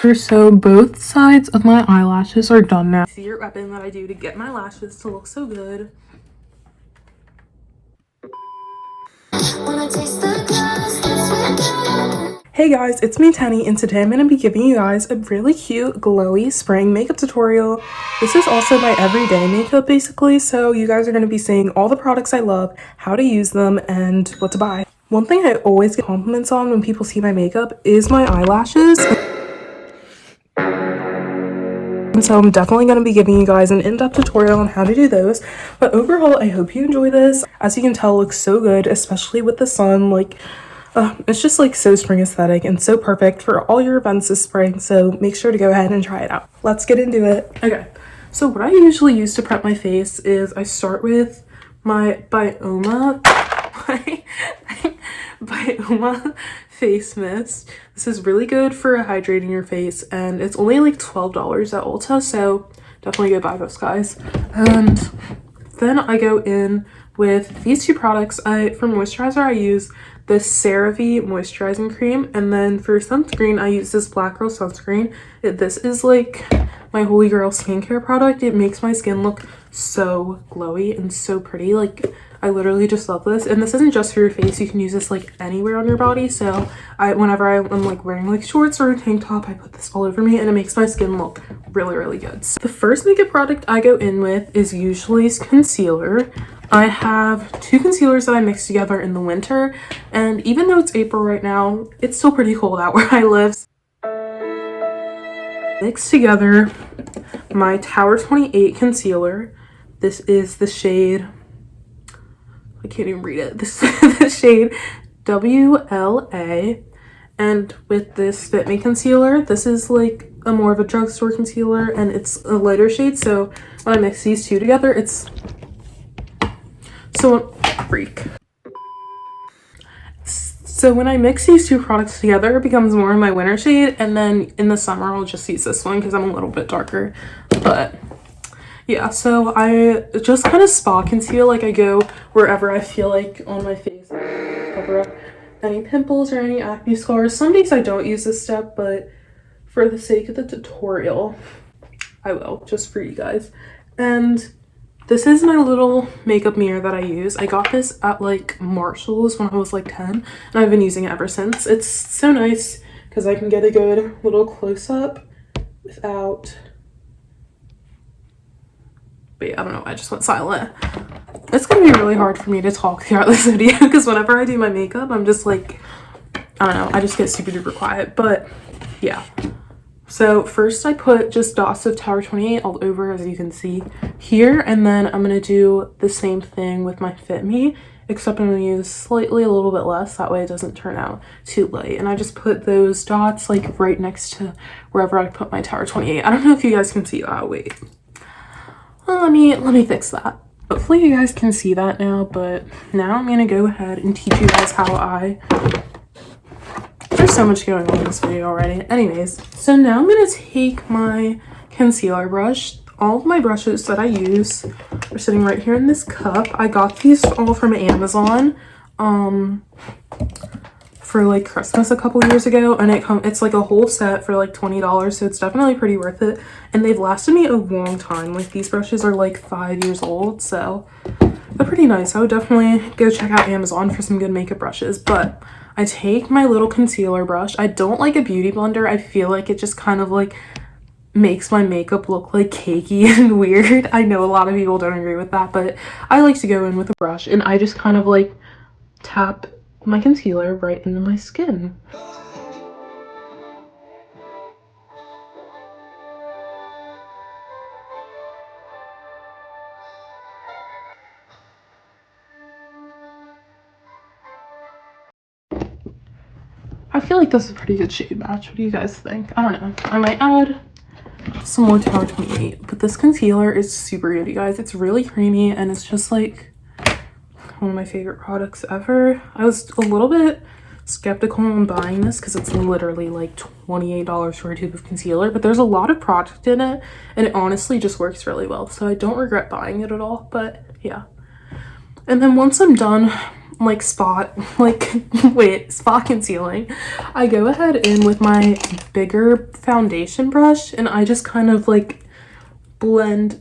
So both sides of my eyelashes are done now. Secret weapon that I do to get my lashes to look so good. Hey guys, it's me Teni, and today I'm going to be giving you guys a really cute glowy spring makeup tutorial. This is also my everyday makeup basically, so you guys are going to be seeing all the products I love, how to use them, and what to buy. One thing I always get compliments on when people see my makeup is my eyelashes. And so I'm definitely going to be giving you guys an in-depth tutorial on how to do those. But overall, I hope you enjoy this. As you can tell, it looks so good, especially with the sun. Like, it's just like so spring aesthetic and so perfect for all your events this spring. So make sure to go ahead and try it out. Let's get into it. Okay, so what I usually use to prep my face is I start with my Bioma face mist. This is really good for hydrating your face, and it's only like $12 at Ulta, so definitely go buy those, guys. And then I go in with these two products. For moisturizer, I use this CeraVe moisturizing cream, and then for sunscreen, I use this Black Girl sunscreen. This is like my holy grail skincare product. It makes my skin look so glowy and so pretty. Like, I literally just love this. And this isn't just for your face, you can use this like anywhere on your body. So whenever I'm like wearing like shorts or a tank top, I put this all over me and it makes my skin look really, really good. So the first makeup product I go in with is usually concealer. I have two concealers that I mix together in the winter, and even though it's April right now, it's still pretty cold out where I live. Mix together my Tower 28 concealer. This is the shade, I can't even read it. This is the shade WLA. And with this Fit Me concealer, this is like a more of a drugstore concealer, and it's a lighter shade. So when I mix these two together, it's so freak. So when I mix these two products together, it becomes more of my winter shade, and then in the summer I'll just use this one because I'm a little bit darker. But yeah, so I just kind of spa conceal. Like, I go wherever I feel like on my face, cover up any pimples or any acne scars. Some days I don't use this step, but for the sake of the tutorial, I will, just for you guys. And this is my little makeup mirror that I use. I got this at like Marshall's when I was like 10, and I've been using it ever since. It's so nice because I can get a good little close-up without... Wait, I don't know, I just went silent. It's gonna be really hard for me to talk throughout this video because whenever I do my makeup, I'm just like, I don't know, I just get super duper quiet. But yeah, so first I put just dots of Tower 28 all over, as you can see here, and then I'm gonna do the same thing with my Fit Me, except I'm gonna use slightly a little bit less, that way it doesn't turn out too light. And I just put those dots like right next to wherever I put my Tower 28. I don't know if you guys can see that. Wait, well, let me fix that. Hopefully you guys can see that now, but now I'm gonna go ahead and teach you guys how there's so much going on in this video already. Anyways, so now I'm gonna take my concealer brush. All of my brushes that I use are sitting right here in this cup. I got these all from Amazon for like Christmas a couple years ago, and it's like a whole set for like $20, so it's definitely pretty worth it. And they've lasted me a long time. Like, these brushes are like 5 years old, so they're pretty nice. I would definitely go check out Amazon for some good makeup brushes. But I take my little concealer brush. I don't like a beauty blender. I feel like it just kind of like makes my makeup look like cakey and weird. I know a lot of people don't agree with that, but I like to go in with a brush and I just kind of like tap my concealer right into my skin. I feel like this is a pretty good shade match. What do you guys think? I don't know. I might add some more Tower 28, but this concealer is super good, you guys. It's really creamy, and it's just like one of my favorite products ever. I was a little bit skeptical on buying this because it's literally like $28 for a tube of concealer, but there's a lot of product in it, and it honestly just works really well, so I don't regret buying it at all. But yeah, and then once I'm done like spot concealing, I go ahead in with my bigger foundation brush and I just kind of like blend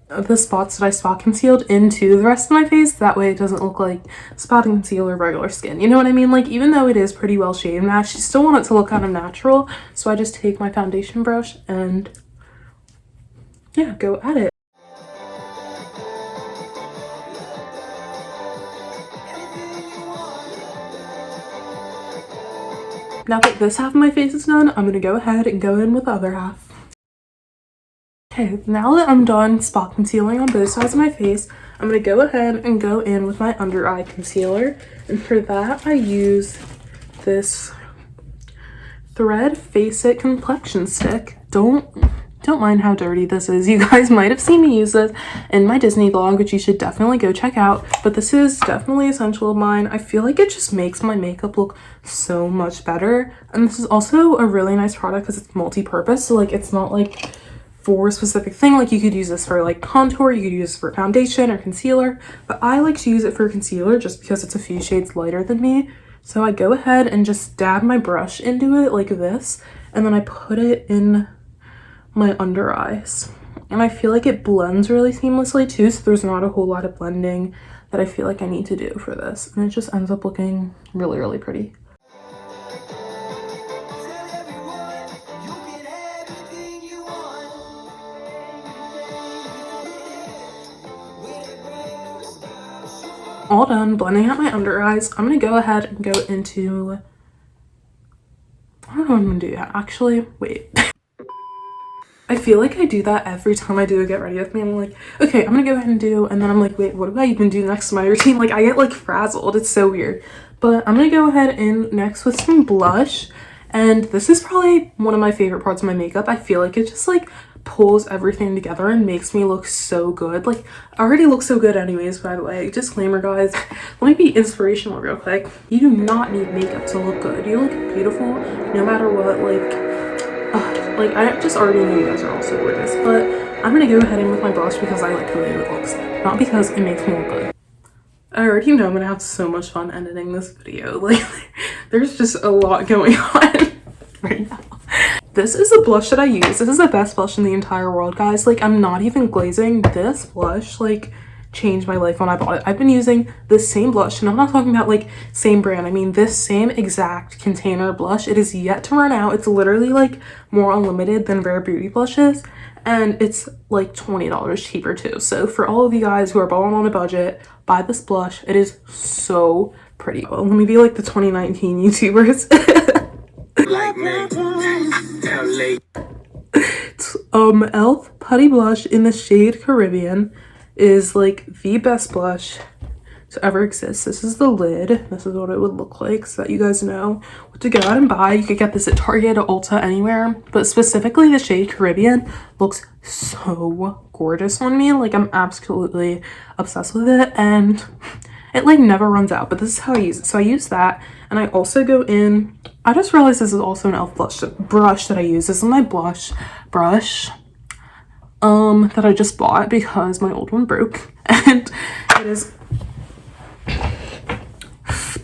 the spots that I spot concealed into the rest of my face. That way it doesn't look like spot concealer regular skin. You know what I mean? Like, even though it is pretty well shaded matched, you still want it to look kind of natural. So I just take my foundation brush and yeah, go at it. Now that this half of my face is done, I'm gonna go ahead and go in with the other half. Okay, now that I'm done spot concealing on both sides of my face, I'm going to go ahead and go in with my under eye concealer. And for that, I use this Thread Face It Complexion Stick. Don't mind how dirty this is. You guys might have seen me use this in my Disney vlog, which you should definitely go check out. But this is definitely essential of mine. I feel like it just makes my makeup look so much better. And this is also a really nice product because it's multi-purpose. So like, it's not like for a specific thing. Like, you could use this for like contour, you could use this for foundation or concealer, but I like to use it for concealer just because it's a few shades lighter than me. So I go ahead and just dab my brush into it like this, and then I put it in my under eyes. And I feel like it blends really seamlessly too, so there's not a whole lot of blending that I feel like I need to do for this. And it just ends up looking really, really pretty. All done blending out my under eyes. I'm gonna go ahead and go into, I don't know what I'm gonna do yet. Actually, wait. I feel like I do that every time I do a get ready with me. I'm like, okay, I'm gonna go ahead and do, and then I'm like, wait, what do I even do next to my routine? Like, I get like frazzled. It's so weird. But I'm gonna go ahead and next with some blush. And this is probably one of my favorite parts of my makeup. I feel like it just like pulls everything together and makes me look so good. Like, I already look so good anyways, by the way. Disclaimer, guys. Let me be inspirational real quick. You do not need makeup to look good. You look beautiful no matter what. Like I just already know you guys are all so gorgeous, but I'm gonna go ahead in with my blush because I like the way it looks, not because it makes me look good. I already know I'm gonna have so much fun editing this video. Like, there's just a lot going on right now. This is the blush that I use. This is the best blush in the entire world, guys. Like, I'm not even glazing. This blush, like, changed my life when I bought it. I've been using the same blush, and I'm not talking about, like, same brand. I mean, this same exact container blush. It is yet to run out. It's literally, like, more unlimited than Rare Beauty blushes, and it's, like, $20 cheaper, too. So, for all of you guys who are balling on a budget, buy this blush. It is so pretty. Well, let me be, like, the 2019 YouTubers. Like me. e.l.f. Putty Blush in the shade Caribbean is like the best blush to ever exist. This is the lid. This is what it would look like, so that you guys know what to go out and buy. You could get this at Target, Ulta, anywhere, but specifically the shade Caribbean looks so gorgeous on me. Like, I'm absolutely obsessed with it, and it like never runs out. But this is how I use it. So I use that, and I also go in, I just realized this is also an e.l.f. brush that I use. This is my blush brush that I just bought because my old one broke, and it is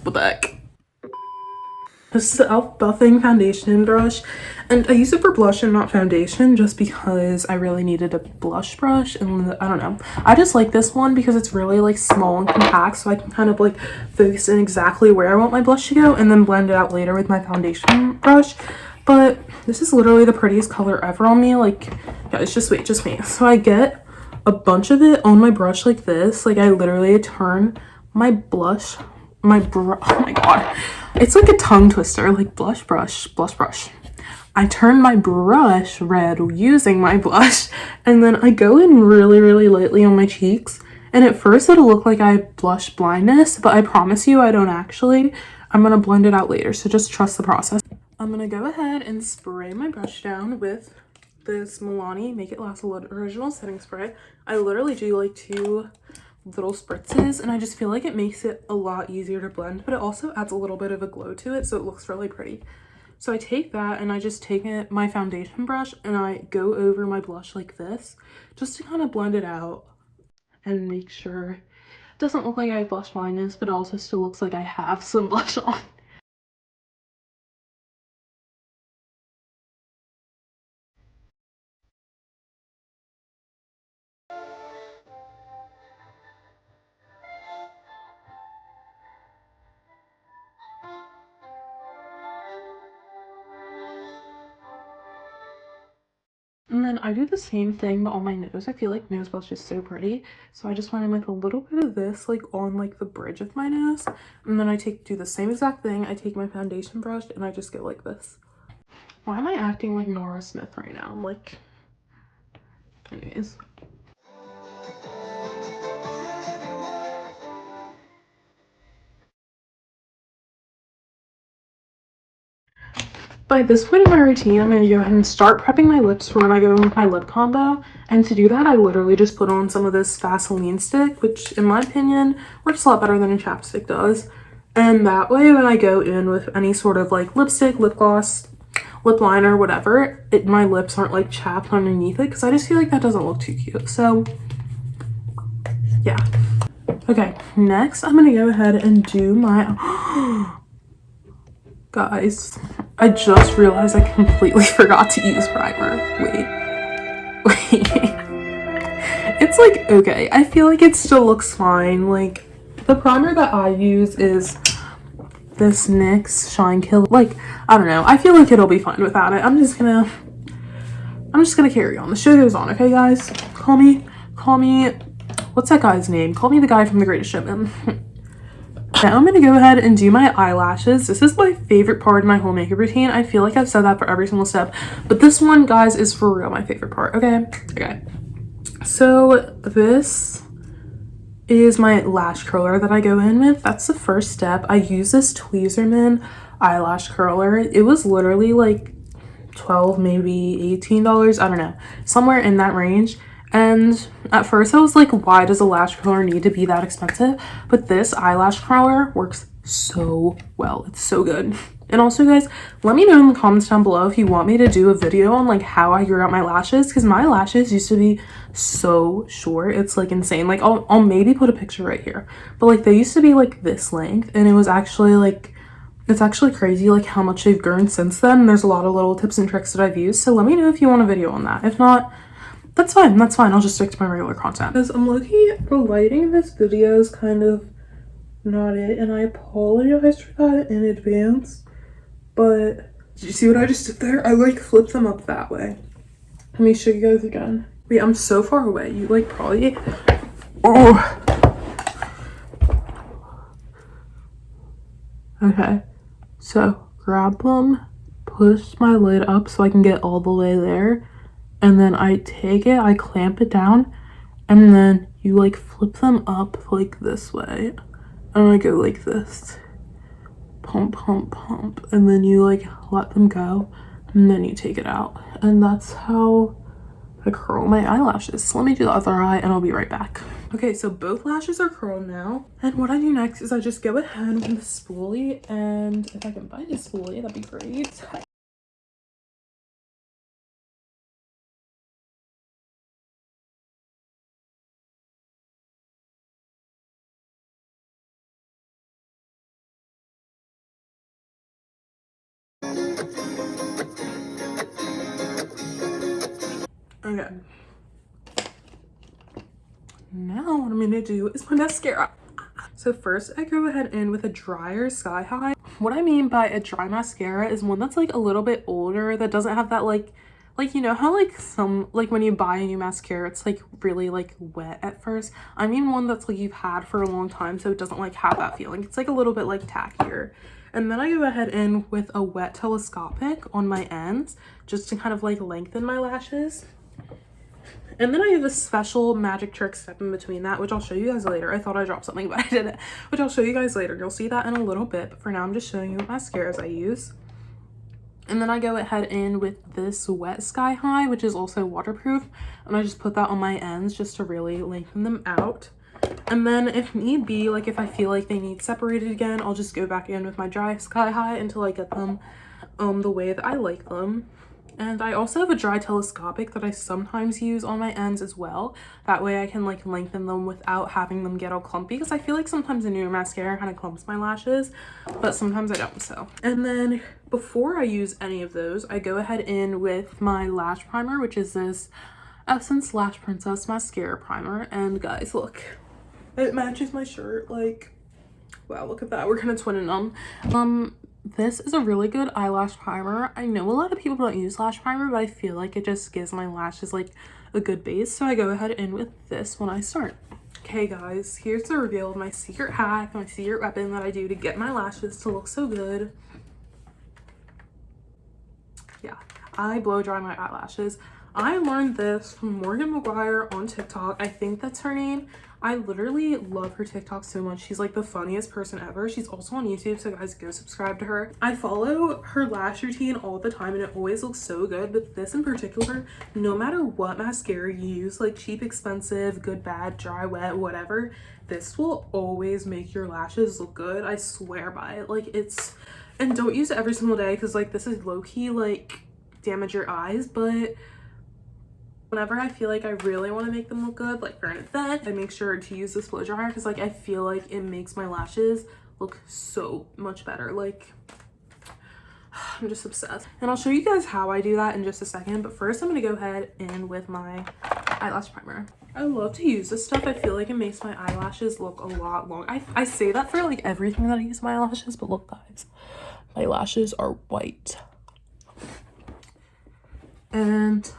Pundack. This is the e.l.f. buffing foundation brush, and I use it for blush and not foundation just because I really needed a blush brush, and I don't know, I just like this one because it's really like small and compact, so I can kind of like focus in exactly where I want my blush to go and then blend it out later with my foundation brush. But this is literally the prettiest color ever on me. Like, yeah, it's just wait, just me. So I get a bunch of it on my brush like this. Like, I literally turn my blush, oh my god, it's like a tongue twister. Like, blush brush, blush brush. I turn my brush red using my blush, and then I go in really, really lightly on my cheeks. And at first it'll look like I have blush blindness, but I promise you I don't actually. I'm gonna blend it out later, so just trust the process. I'm gonna go ahead and spray my brush down with this Milani Make It Last Original Setting Spray. I literally do like 2 little spritzes, and I just feel like it makes it a lot easier to blend, but it also adds a little bit of a glow to it, so it looks really pretty. So I take that and I just take my foundation brush and I go over my blush like this, just to kind of blend it out and make sure Doesn't look like I have blush blindness, but it also still looks like I have some blush on. And then I do the same thing but on my nose. I feel like nose blush is so pretty. So I just went in with a little bit of this like on like the bridge of my nose. And then I do the same exact thing. I take my foundation brush and I just go like this. Why am I acting like Nora Smith right now? I'm like, anyways. By this point in my routine, I'm going to go ahead and start prepping my lips for when I go in with my lip combo. And to do that, I literally just put on some of this Vaseline stick, which in my opinion works a lot better than a chapstick does. And that way, when I go in with any sort of like lipstick, lip gloss, lip liner, whatever, my lips aren't like chapped underneath it, because I just feel like that doesn't look too cute. So yeah. Okay, next I'm going to go ahead and do my... Guys, I just realized I completely forgot to use primer. Wait. It's like, okay, I feel like it still looks fine. Like, the primer that I use is this NYX Shine Kill. Like, I don't know. I feel like it'll be fine without it. I'm just gonna carry on. The show goes on, okay, guys? Call me, what's that guy's name? Call me the guy from The Greatest Showman. Now I'm going to go ahead and do my eyelashes. This is my favorite part of my whole makeup routine. I feel like I've said that for every single step, but this one, guys, is for real my favorite part, okay? So this is my lash curler that I go in with. That's the first step. I use this Tweezerman eyelash curler. It was literally like $12, maybe $18, I don't know, somewhere in that range. And at first I was like, why does a lash curler need to be that expensive? But this eyelash curler works so well. It's so good. And also, guys, let me know in the comments down below if you want me to do a video on like how I grew out my lashes, because my lashes used to be so short. It's like insane. Like I'll maybe put a picture right here, but like they used to be like this length, and it was actually like, it's actually crazy like how much they've grown since then. There's a lot of little tips and tricks that I've used, so let me know if you want a video on that. If not, that's fine. I'll just stick to my regular content. Because I'm looking at the lighting of this video is kind of not it, and I apologize for that in advance. But did you see what I just did there? I like flipped them up that way. Let me show you guys again. Wait, I'm so far away. You like probably... Oh. Okay. So grab them, push my lid up so I can get all the way there. And then I take it, I clamp it down, and then you like flip them up like this way. And I go like this. Pump, pump, pump. And then you like let them go, and then you take it out. And that's how I curl my eyelashes. So let me do the other eye and I'll be right back. Okay, so both lashes are curled now. And what I do next is I just go ahead with the spoolie, and if I can find a spoolie, that'd be great. Okay. Now what I'm gonna do is my mascara. So first I go ahead in with a drier Sky High. What I mean by a dry mascara is one that's like a little bit older, that doesn't have that like you know how like some, like when you buy a new mascara, it's like really like wet at first. I mean one that's like you've had for a long time, so it doesn't like have that feeling. It's like a little bit like tackier. And then I go ahead in with a wet telescopic on my ends just to kind of like lengthen my lashes. And then I have a special magic trick step in between that, which I'll show you guys later. I thought I dropped something, but I didn't, which I'll show you guys later. You'll see that in a little bit, but for now I'm just showing you what mascaras I use. And then I go ahead in with this wet Sky High, which is also waterproof, and I just put that on my ends just to really lengthen them out. And then if need be, like if I feel like they need separated again, I'll just go back in with my dry Sky High until I get them the way that I like them. And I also have a dry telescopic that I sometimes use on my ends as well. That way I can like lengthen them without having them get all clumpy, because I feel like sometimes a newer mascara kind of clumps my lashes, but sometimes I don't. So, and then before I use any of those, I go ahead in with my lash primer, which is this Essence Lash Princess mascara primer. And guys, look, it matches my shirt. Like, wow, look at that. We're kind of twinning them. This is a really good eyelash primer. I know a lot of people don't use lash primer, but I feel like it just gives my lashes like a good base. So I go ahead in with this when I start. Okay guys, here's the reveal of my secret hack, my secret weapon that I do to get my lashes to look so good. Yeah, I blow dry my eyelashes. I learned this from Morgan McGuire on TikTok. I think that's her name. I literally love her TikTok so much. She's like the funniest person ever. She's also on YouTube, so guys, go subscribe to her. I follow her lash routine all the time and it always looks so good, but this in particular, no matter what mascara you use, like cheap, expensive, good, bad, dry, wet, whatever, this will always make your lashes look good. I swear by it. Like, it's, and don't use it every single day because like this is low-key like damage your eyes, but whenever I feel like I really want to make them look good, like for an event, I make sure to use this blow dryer because like I feel like it makes my lashes look so much better. Like, I'm just obsessed. And I'll show you guys how I do that in just a second, but first I'm going to go ahead in with my eyelash primer. I love to use this stuff. I feel like it makes my eyelashes look a lot longer. I say that for like everything that I use my eyelashes, but look guys, my lashes are white. And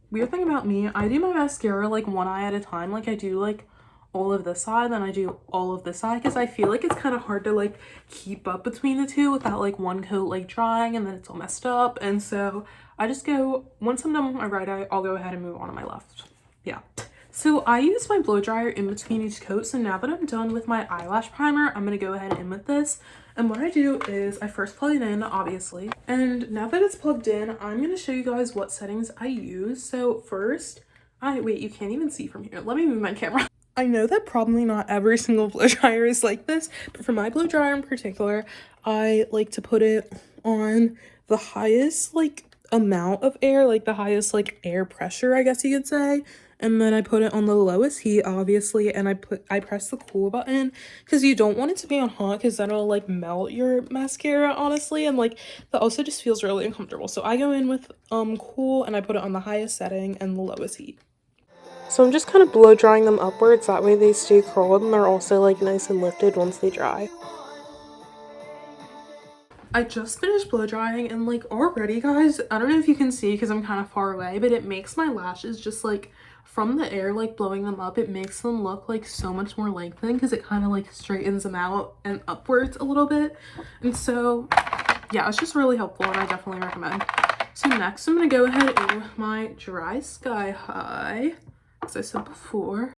weird thing about me, I do my mascara like one eye at a time. Like I do like all of this side, then I do all of this side, because I feel like it's kind of hard to like keep up between the two without like one coat like drying and then it's all messed up. And so I just go, once I'm done with my right eye, I'll go ahead and move on to my left. Yeah. So I use my blow dryer in between each coat. So now that I'm done with my eyelash primer, I'm going to go ahead and in with this. And what I do is I first plug it in, obviously. And now that it's plugged in, I'm going to show you guys what settings I use. So first, wait, you can't even see from here. Let me move my camera. I know that probably not every single blow dryer is like this, but for my blow dryer in particular, I like to put it on the highest like amount of air, like the highest like air pressure, I guess you could say. And then I put it on the lowest heat, obviously, and I press the cool button because you don't want it to be on hot because that'll like melt your mascara, honestly, and like that also just feels really uncomfortable. So I go in with cool and I put it on the highest setting and the lowest heat. So I'm just kind of blow drying them upwards, that way they stay curled and they're also like nice and lifted once they dry. I just finished blow drying and like already guys, I don't know if you can see because I'm kind of far away, but it makes my lashes just like from the air like blowing them up, it makes them look like so much more lengthened because it kind of like straightens them out and upwards a little bit. And so yeah, it's just really helpful and I definitely recommend. So next I'm gonna go ahead in with my dry Sky High, as I said before.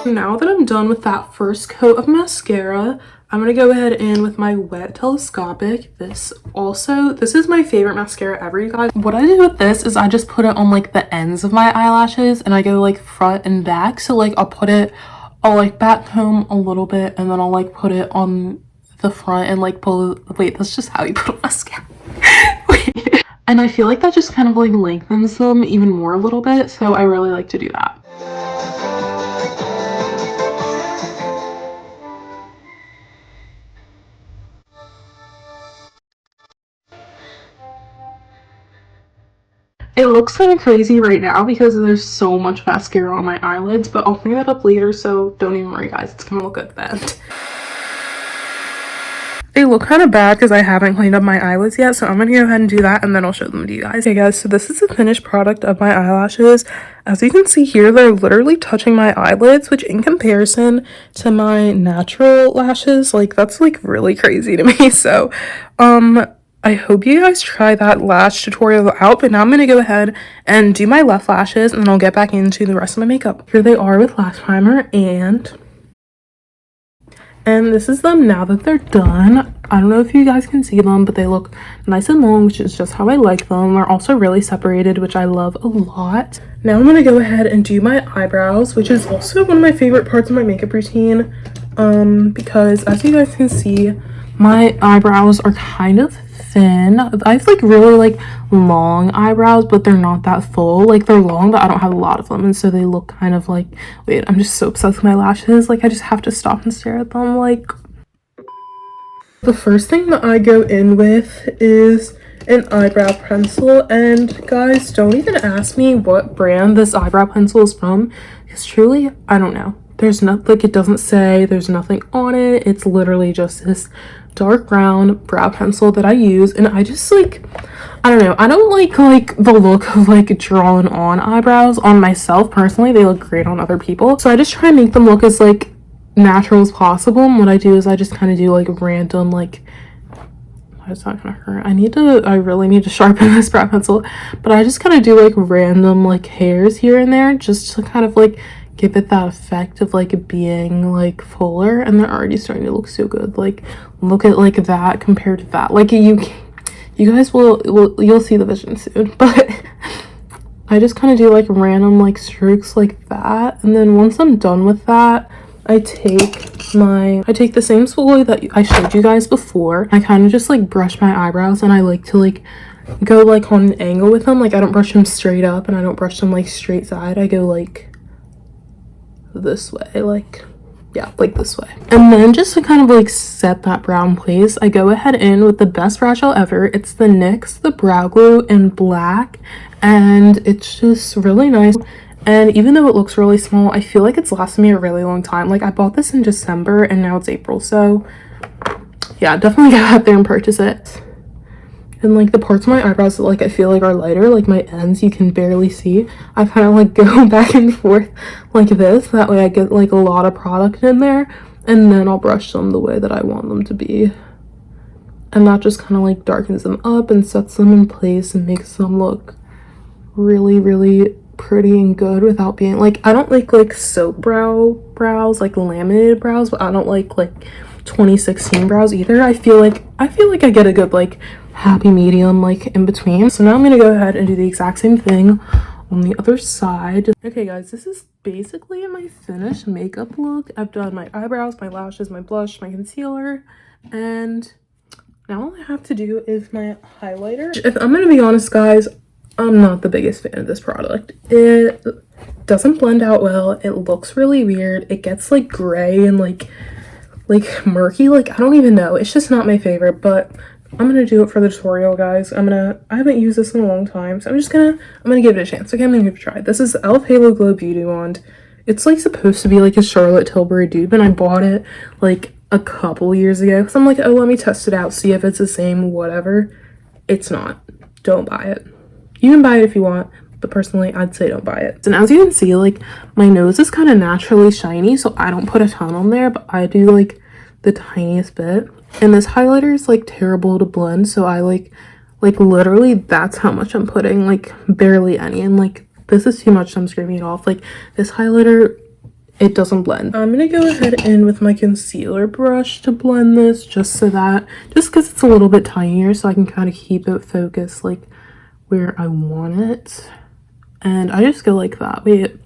Now that I'm done with that first coat of mascara, I'm gonna go ahead in with my wet telescopic. This is my favorite mascara ever, you guys. What I do with this is I just put it on like the ends of my eyelashes and I go like front and back. So like I'll like back comb a little bit and then I'll like put it on the front and like pull. Wait, that's just how you put on mascara. Wait. And I feel like that just kind of like lengthens them even more a little bit. So I really like to do that. It looks kind of crazy right now because there's so much mascara on my eyelids, but I'll clean that up later, so don't even worry guys, it's gonna look good then. They look kind of bad because I haven't cleaned up my eyelids yet, so I'm gonna go ahead and do that and then I'll show them to you guys. Okay guys, so this is the finished product of my eyelashes. As you can see here, they're literally touching my eyelids, which in comparison to my natural lashes, like that's like really crazy to me. So I hope you guys try that lash tutorial out, but now I'm going to go ahead and do my left lashes and then I'll get back into the rest of my makeup. Here they are with lash primer and this is them now that they're done. I don't know if you guys can see them, but they look nice and long, which is just how I like them. They're also really separated, which I love a lot. Now I'm going to go ahead and do my eyebrows, which is also one of my favorite parts of my makeup routine. because as you guys can see, my eyebrows are kind of thin. I have like really like long eyebrows, but they're not that full. Like they're long, but I don't have a lot of them, and so they look kind of like, wait, I'm just so obsessed with my lashes. Like I just have to stop and stare at them. Like the first thing that I go in with is an eyebrow pencil, and guys, don't even ask me what brand this eyebrow pencil is from, because truly I don't know. There's not, like, it doesn't say, there's nothing on it. It's literally just this dark brown brow pencil that I use, and I just like, I don't know, I don't like the look of like drawn on eyebrows on myself personally. They look great on other people, so I just try and make them look as like natural as possible. And what I do is I just kind of do like random, like, it's not gonna hurt. I really need to sharpen this brow pencil, but I just kind of do like random like hairs here and there just to kind of like give it that effect of like being like fuller, and they're already starting to look so good. Like look at like that compared to that. Like you guys you'll see the vision soon, but I just kind of do like random like strokes like that, and then once I'm done with that, I take the same spoolie that I showed you guys before. I kind of just like brush my eyebrows, and I like to like go like on an angle with them. Like I don't brush them straight up, and I don't brush them like straight side. I go like this way, like, yeah, like this way. And then just to kind of like set that brow in place, I go ahead in with the best brow gel ever. It's the NYX the Brow Glue in black, and it's just really nice. And even though it looks really small, I feel like it's lasted me a really long time. Like I bought this in December and now it's April, so yeah, definitely go out there and purchase it. And like the parts of my eyebrows that like I feel like are lighter, like my ends, you can barely see, I kind of like go back and forth like this. That way I get like a lot of product in there, and then I'll brush them the way that I want them to be. And that just kind of like darkens them up and sets them in place and makes them look really, really pretty and good without being like, I don't like soap brows, like laminated brows, but I don't like 2016 brows either. I feel like I get a good like happy medium like in between. So now I'm gonna go ahead and do the exact same thing on the other side. Okay guys, this is basically my finished makeup look. I've done my eyebrows, my lashes, my blush, my concealer, and now all I have to do is my highlighter. If I'm gonna be honest guys, I'm not the biggest fan of this product. It doesn't blend out well. It looks really weird. It gets like gray and like murky. Like I don't even know. It's just not my favorite, but I'm gonna do it for the tutorial, guys. I haven't used this in a long time, so I'm gonna give it a chance. Okay, I'm gonna give it a try. This is e.l.f. Halo Glow Beauty Wand. It's like supposed to be like a Charlotte Tilbury dupe, and I bought it like a couple years ago because I'm like, oh, let me test it out, see if it's the same, whatever. It's not. Don't buy it. You can buy it if you want, but personally I'd say don't buy it. And as you can see, like my nose is kind of naturally shiny, so I don't put a ton on there, but I do like the tiniest bit. And this highlighter is like terrible to blend, so I like literally that's how much I'm putting, like barely any. And like this is too much, so I'm scraping it off. Like this highlighter, it doesn't blend. I'm gonna go ahead in with my concealer brush to blend this, just because it's a little bit tinier, so I can kind of keep it focused like where I want it. And I just go like that. Wait,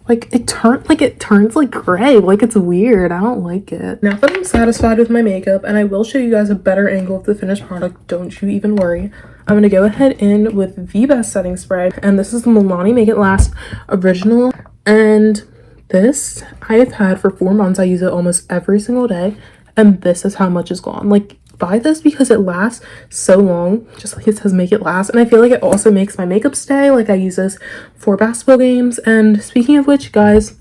it turns like gray. Like it's weird. I don't like it. Now that I'm satisfied with my makeup, and I will show you guys a better angle of the finished product, don't you even worry, I'm gonna go ahead in with the best setting spray, and this is the Milani Make It Last Original. And this I have had for 4 months. I use it almost every single day, and this is how much is gone. Like buy this because it lasts so long, just like it says make it last. And I feel like it also makes my makeup stay. Like I use this for basketball games. And speaking of which, guys,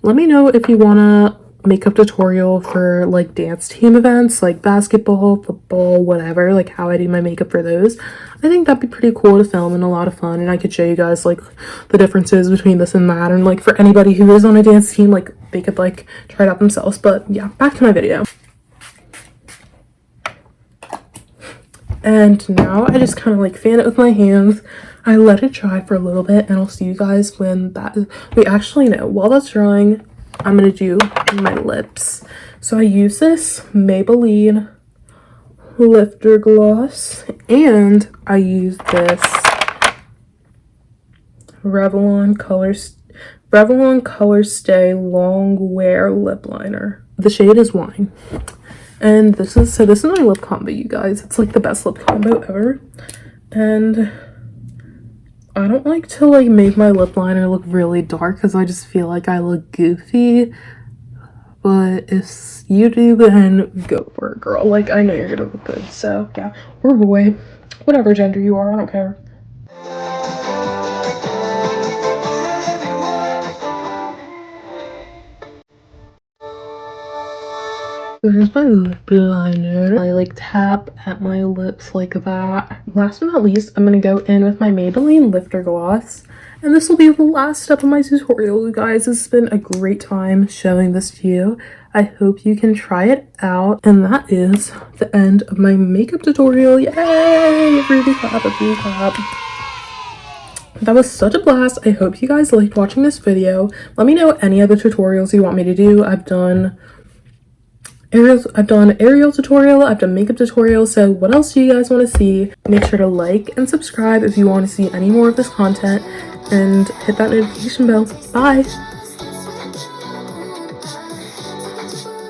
let me know if you want a makeup tutorial for like dance team events, like basketball, football, whatever, like how I do my makeup for those. I think that'd be pretty cool to film and a lot of fun, and I could show you guys like the differences between this and that, and like for anybody who is on a dance team, like they could like try it out themselves. But yeah, back to my video. And now I just kind of like fan it with my hands. I let it dry for a little bit, and I'll see you guys when that is. Wait, actually no, while that's drying, I'm gonna do my lips. So I use this Maybelline Lifter Gloss, and I use this Revlon Color Stay Long Wear Lip Liner. the shade is Wine. And this is my lip combo, you guys. It's like the best lip combo ever. And I don't like to like make my lip liner look really dark because I just feel like I look goofy. But if you do, then go for it, girl. Like, I know you're gonna look good. So yeah, or boy, whatever gender you are, I don't care. There's my lip liner. I like tap at my lips like that. Last but not least, I'm gonna go in with my Maybelline Lifter Gloss. And this will be the last step of my tutorial, you guys. This has been a great time showing this to you. I hope you can try it out. And that is the end of my makeup tutorial. Yay! Ruby clap, Ruby clap. That was such a blast. I hope you guys liked watching this video. Let me know any other tutorials you want me to do. I've done aerial tutorial, I've done makeup tutorial, so what else do you guys want to see? Make sure to like and subscribe if you want to see any more of this content, and hit that notification bell. Bye!